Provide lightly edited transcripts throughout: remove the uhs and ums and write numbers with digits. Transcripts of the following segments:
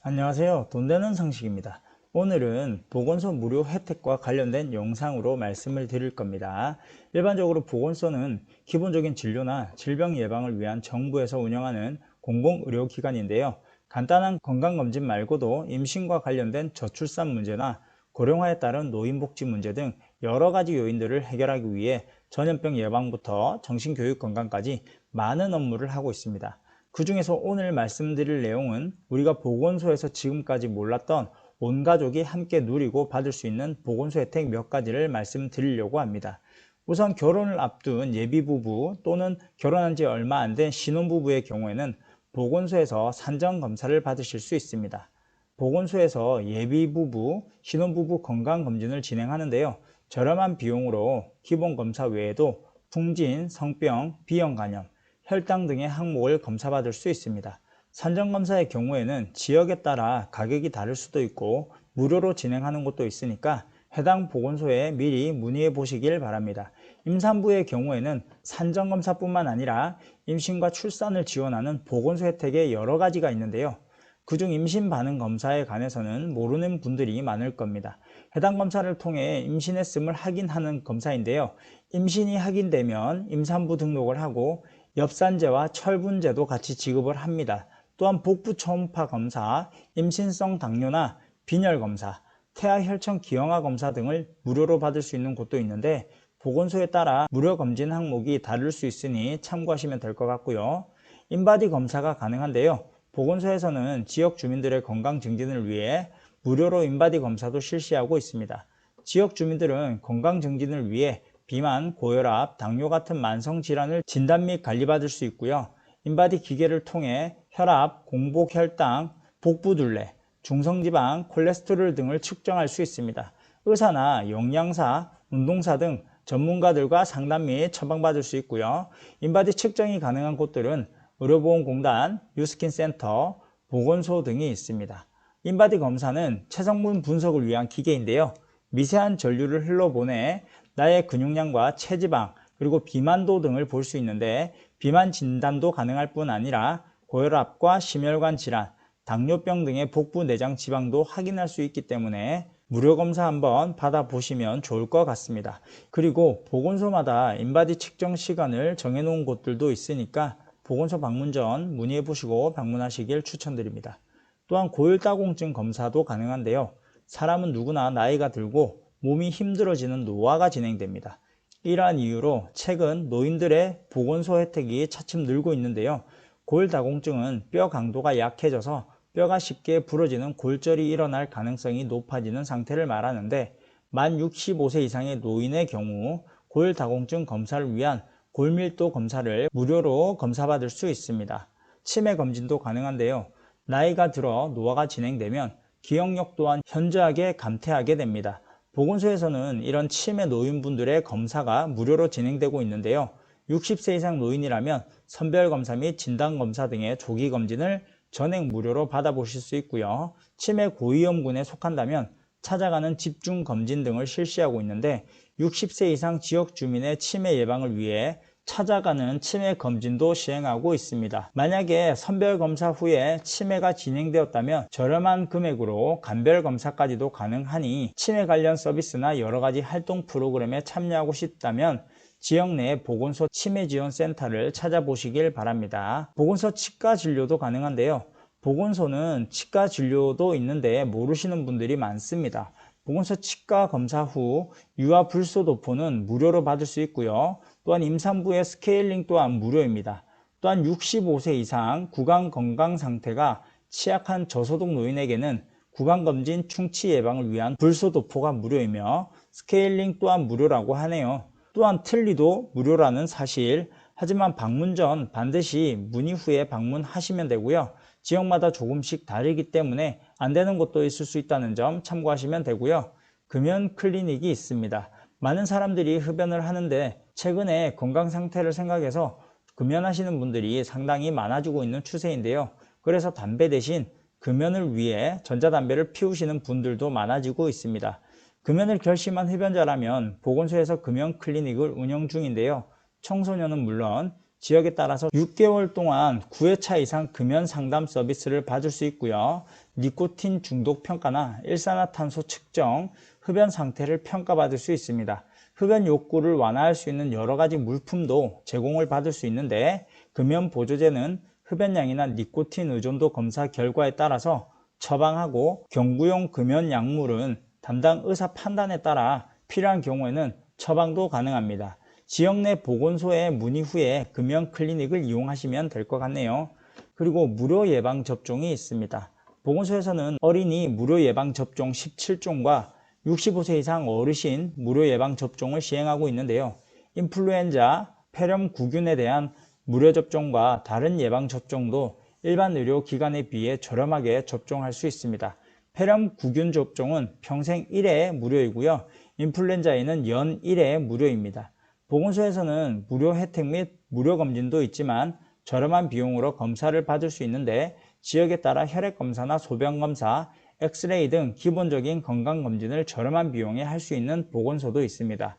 안녕하세요. 돈 되는 상식입니다. 오늘은 보건소 무료 혜택과 관련된 영상으로 말씀을 드릴 겁니다. 일반적으로 보건소는 기본적인 진료나 질병 예방을 위한 정부에서 운영하는 공공의료기관인데요. 간단한 건강검진 말고도 임신과 관련된 저출산 문제나 고령화에 따른 노인복지 문제 등 여러 가지 요인들을 해결하기 위해 전염병 예방부터 정신교육 건강까지 많은 업무를 하고 있습니다. 그 중에서 오늘 말씀드릴 내용은 우리가 보건소에서 지금까지 몰랐던 온 가족이 함께 누리고 받을 수 있는 보건소 혜택 몇 가지를 말씀드리려고 합니다. 우선 결혼을 앞둔 예비부부 또는 결혼한 지 얼마 안 된 신혼부부의 경우에는 보건소에서 산정검사를 받으실 수 있습니다. 보건소에서 예비부부, 신혼부부 건강검진을 진행하는데요. 저렴한 비용으로 기본검사 외에도 풍진, 성병, 비형간염, 혈당 등의 항목을 검사받을 수 있습니다. 산정검사의 경우에는 지역에 따라 가격이 다를 수도 있고 무료로 진행하는 곳도 있으니까 해당 보건소에 미리 문의해 보시길 바랍니다. 임산부의 경우에는 산정검사뿐만 아니라 임신과 출산을 지원하는 보건소 혜택에 여러 가지가 있는데요. 그중 임신 반응 검사에 관해서는 모르는 분들이 많을 겁니다. 해당 검사를 통해 임신했음을 확인하는 검사인데요. 임신이 확인되면 임산부 등록을 하고 엽산제와 철분제도 같이 지급을 합니다. 또한 복부 초음파 검사, 임신성 당뇨나 빈혈 검사, 태아 혈청 기형아 검사 등을 무료로 받을 수 있는 곳도 있는데 보건소에 따라 무료 검진 항목이 다를 수 있으니 참고하시면 될 것 같고요. 인바디 검사가 가능한데요. 보건소에서는 지역 주민들의 건강 증진을 위해 무료로 인바디 검사도 실시하고 있습니다. 지역 주민들은 건강 증진을 위해 비만, 고혈압, 당뇨 같은 만성질환을 진단 및 관리받을 수 있고요. 인바디 기계를 통해 혈압, 공복 혈당, 복부둘레, 중성지방, 콜레스테롤 등을 측정할 수 있습니다. 의사나 영양사, 운동사 등 전문가들과 상담 및 처방받을 수 있고요. 인바디 측정이 가능한 곳들은 의료보험공단, 뉴스킨센터, 보건소 등이 있습니다. 인바디 검사는 체성분 분석을 위한 기계인데요. 미세한 전류를 흘러보내 나의 근육량과 체지방 그리고 비만도 등을 볼 수 있는데 비만 진단도 가능할 뿐 아니라 고혈압과 심혈관 질환, 당뇨병 등의 복부 내장 지방도 확인할 수 있기 때문에 무료 검사 한번 받아보시면 좋을 것 같습니다. 그리고 보건소마다 인바디 측정 시간을 정해놓은 곳들도 있으니까 보건소 방문 전 문의해 보시고 방문하시길 추천드립니다. 또한 고혈당공증 검사도 가능한데요. 사람은 누구나 나이가 들고 몸이 힘들어지는 노화가 진행됩니다. 이러한 이유로 최근 노인들의 보건소 혜택이 차츰 늘고 있는데요. 골다공증은 뼈 강도가 약해져서 뼈가 쉽게 부러지는 골절이 일어날 가능성이 높아지는 상태를 말하는데 만 65세 이상의 노인의 경우 골다공증 검사를 위한 골밀도 검사를 무료로 검사받을 수 있습니다. 치매 검진도 가능한데요. 나이가 들어 노화가 진행되면 기억력 또한 현저하게 감퇴하게 됩니다. 보건소에서는 이런 치매 노인분들의 검사가 무료로 진행되고 있는데요. 60세 이상 노인이라면 선별검사 및 진단검사 등의 조기검진을 전액 무료로 받아보실 수 있고요. 치매 고위험군에 속한다면 찾아가는 집중검진 등을 실시하고 있는데 60세 이상 지역 주민의 치매 예방을 위해 찾아가는 치매 검진도 시행하고 있습니다. 만약에 선별검사 후에 치매가 진행되었다면 저렴한 금액으로 간별검사까지도 가능하니 치매 관련 서비스나 여러가지 활동 프로그램에 참여하고 싶다면 지역 내 보건소 치매지원센터를 찾아보시길 바랍니다. 보건소 치과 진료도 가능한데요. 보건소는 치과 진료도 있는데 모르시는 분들이 많습니다. 보건소 치과 검사 후 유아 불소도포는 무료로 받을 수 있고요. 또한 임산부의 스케일링 또한 무료입니다. 또한 65세 이상 구강 건강 상태가 취약한 저소득 노인에게는 구강검진 충치 예방을 위한 불소도포가 무료이며 스케일링 또한 무료라고 하네요. 또한 틀니도 무료라는 사실, 하지만 방문 전 반드시 문의 후에 방문하시면 되고요. 지역마다 조금씩 다르기 때문에 안 되는 곳도 있을 수 있다는 점 참고하시면 되고요. 금연 클리닉이 있습니다. 많은 사람들이 흡연을 하는데 최근에 건강 상태를 생각해서 금연하시는 분들이 상당히 많아지고 있는 추세인데요. 그래서 담배 대신 금연을 위해 전자담배를 피우시는 분들도 많아지고 있습니다. 금연을 결심한 흡연자라면 보건소에서 금연 클리닉을 운영 중인데요. 청소년은 물론 지역에 따라서 6개월 동안 9회차 이상 금연 상담 서비스를 받을 수 있고요. 니코틴 중독 평가나 일산화탄소 측정, 흡연 상태를 평가받을 수 있습니다. 흡연 욕구를 완화할 수 있는 여러 가지 물품도 제공을 받을 수 있는데, 금연 보조제는 흡연량이나 니코틴 의존도 검사 결과에 따라서 처방하고, 경구용 금연 약물은 담당 의사 판단에 따라 필요한 경우에는 처방도 가능합니다. 지역 내 보건소에 문의 후에 금연 클리닉을 이용하시면 될 것 같네요. 그리고 무료 예방접종이 있습니다. 보건소에서는 어린이 무료 예방접종 17종과 65세 이상 어르신 무료 예방접종을 시행하고 있는데요. 인플루엔자, 폐렴구균에 대한 무료 접종과 다른 예방접종도 일반 의료기관에 비해 저렴하게 접종할 수 있습니다. 폐렴구균 접종은 평생 1회 무료이고요. 인플루엔자에는 연 1회 무료입니다. 보건소에서는 무료 혜택 및 무료 검진도 있지만 저렴한 비용으로 검사를 받을 수 있는데, 지역에 따라 혈액검사나 소변검사, 엑스레이 등 기본적인 건강검진을 저렴한 비용에 할 수 있는 보건소도 있습니다.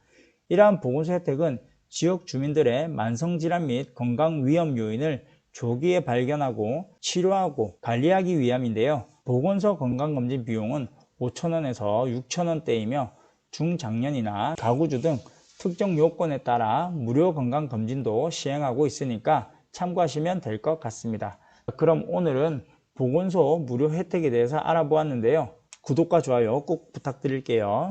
이러한 보건소 혜택은 지역 주민들의 만성질환 및 건강 위험 요인을 조기에 발견하고 치료하고 관리하기 위함인데요. 보건소 건강검진 비용은 5,000원에서 6,000원대이며 중장년이나 가구주 등 특정 요건에 따라 무료 건강검진도 시행하고 있으니까 참고하시면 될 것 같습니다. 그럼 오늘은 보건소 무료 혜택에 대해서 알아보았는데요. 구독과 좋아요 꼭 부탁드릴게요.